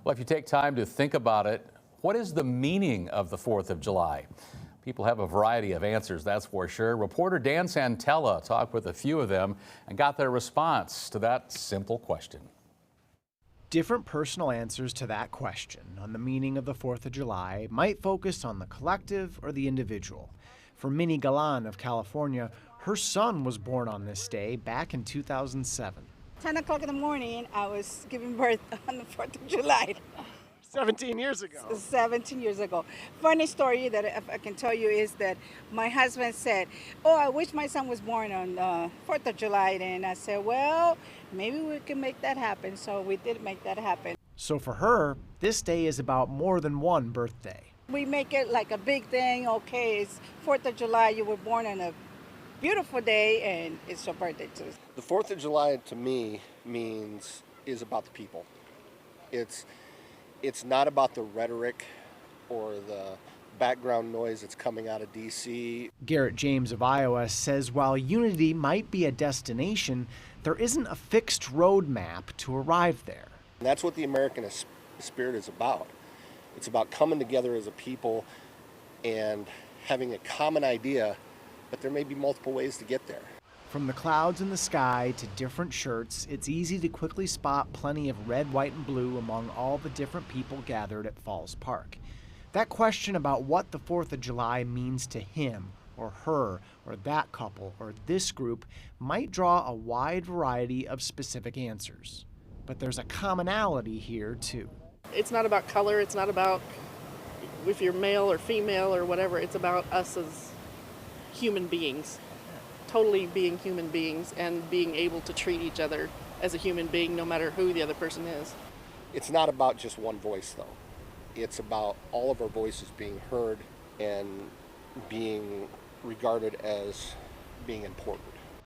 Well, if you take time to think about it, what is the meaning of the 4th of July? People have a variety of answers, that's for sure. Reporter Dan Santella talked with a few of them and got their response to that simple question. Different personal answers to that question on the meaning of the 4th of July might focus on the collective or the individual. For Minnie Galan of California, her son was born on this day back in 2007. 10 o'clock in the morning, I was giving birth on the 4th of July. 17 years ago. 17 years ago. Funny story that I can tell you is that my husband said, "Oh, I wish my son was born on 4th of July." And I said, well, maybe we can make that happen. So we did make that happen. So for her, this day is about more than one birthday. We make it like a big thing. Okay, it's 4th of July. You were born on a beautiful day, and it's your birthday too. The 4th of July to me is about the people. It's not about the rhetoric or the background noise that's coming out of D.C. Garrett James of Iowa says while unity might be a destination, there isn't a fixed roadmap to arrive there. And that's what the American spirit is about. It's about coming together as a people and having a common idea, but there may be multiple ways to get there. From the clouds in the sky to different shirts, it's easy to quickly spot plenty of red, white, and blue among all the different people gathered at Falls Park. That question about what the 4th of July means to him or her or that couple or this group might draw a wide variety of specific answers. But there's a commonality here, too. It's not about color. It's not about if you're male or female or whatever. It's about us as human beings. Totally being human beings and being able to treat each other as a human being no matter who the other person is. It's not about just one voice, though. It's about all of our voices being heard and being regarded as being important.